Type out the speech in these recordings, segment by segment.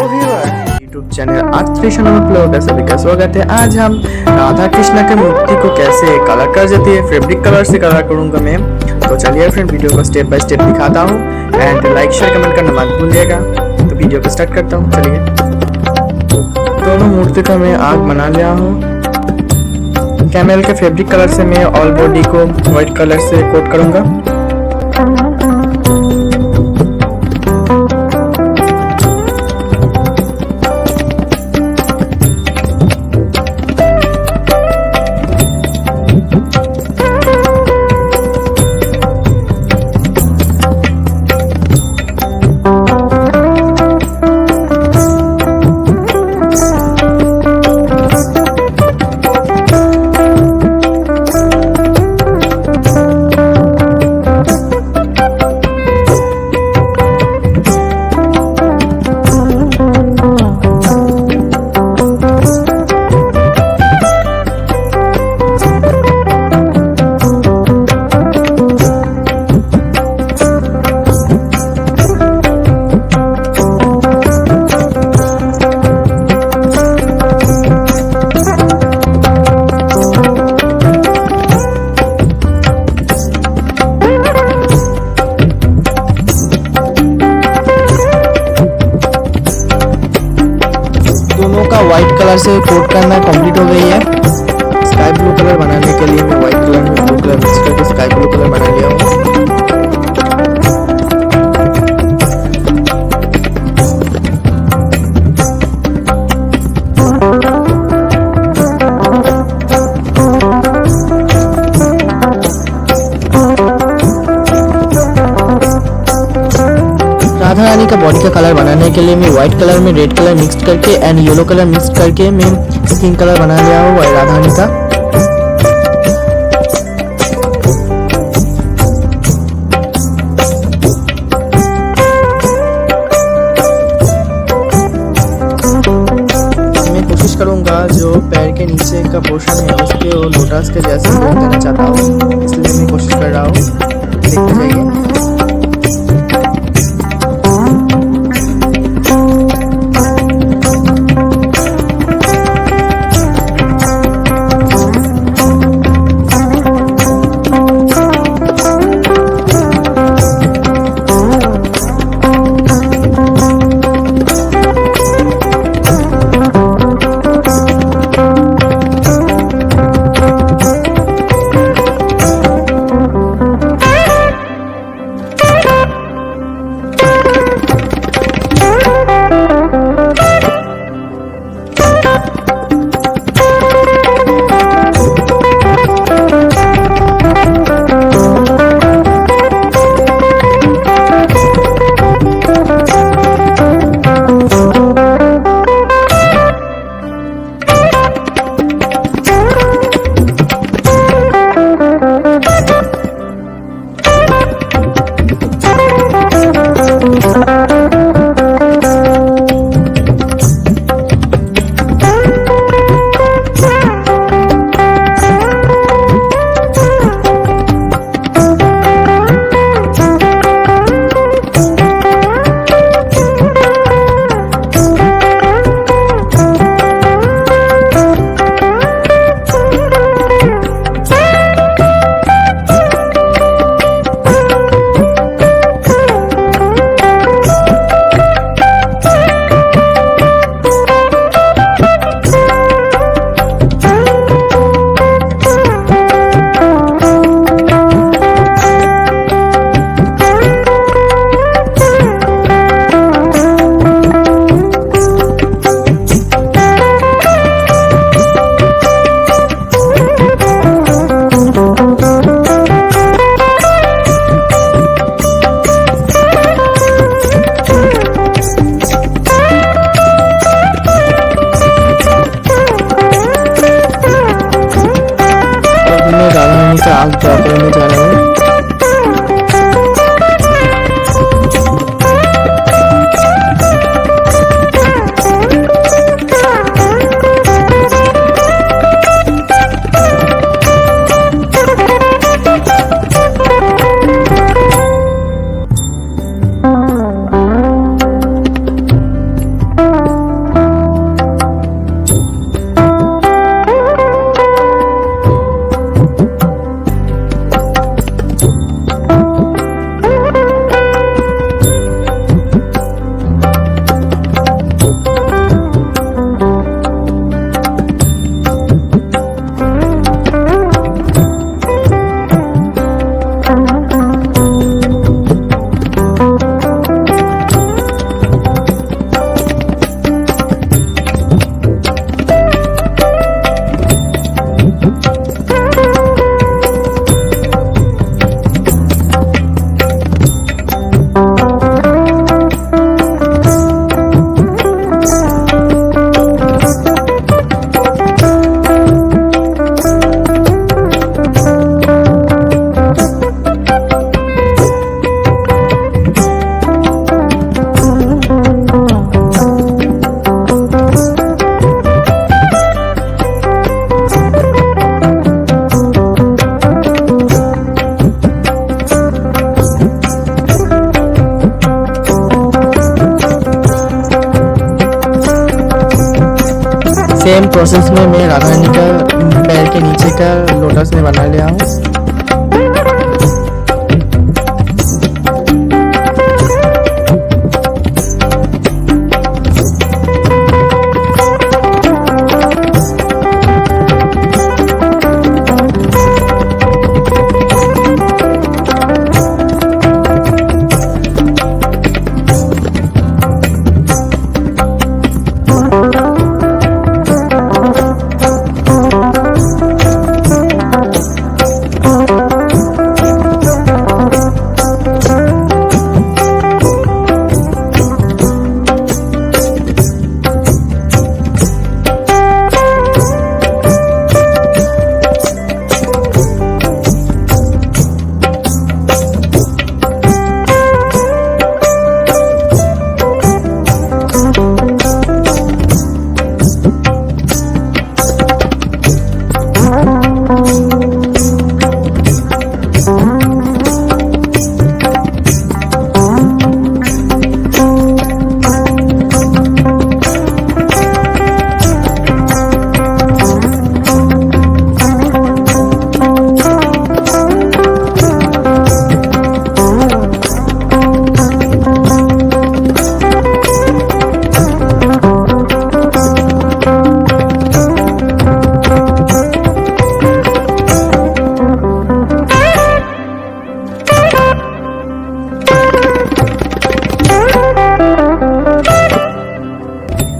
YouTube channel तृषानु में सभी का स्वागत है। आज हम राधा कृष्णा के मूर्ति को कैसे कलर कर जाती है, फैब्रिक कलर से कलर करूंगा मैं। तो चलिए फ्रेंड, वीडियो को स्टेप बाय स्टेप दिखाता हूँ एंड लाइक शेयर कमेंट करना मत भूलिएगा। तो वीडियो को स्टार्ट करता हूँ। चलिए, दोनों मूर्ति का मैं आग बना लिया हूँ। कैमल के फैब्रिक कलर से मैं ऑल बॉडी को व्हाइट कलर से कोट करूंगा। दोनों का व्हाइट कलर से कोट करना कंप्लीट हो गई है। स्काई ब्लू कलर बनाने के लिए मैं व्हाइट कलर में ब्लू कलर मिक्स करके स्काई ब्लू कलर बना लिया हूँ। राधा रानी का बॉडी का कलर बनाने के लिए मैं व्हाइट कलर में रेड कलर मिक्स करके एंड येलो कलर मिक्स करके मैं स्किन कलर बना लिया हूँ राधा रानी का। मैं कोशिश करूंगा जो पैर के नीचे का पोर्शन है उसके लोटस के जैसे देना चाहता हूँ, इसलिए मैं कोशिश कर रहा हूँ। देखते जाइए। सेम प्रोसेस में मैं राधा रानी का पैर के नीचे का लोटस में बना लिया हूँ।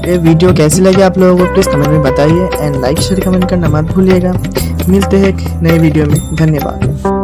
ये वीडियो कैसी लगी आप लोगों को प्लीज़ कमेंट में बताइए एंड लाइक शेयर कमेंट करना मत भूलिएगा। मिलते हैं एक नए वीडियो में। धन्यवाद।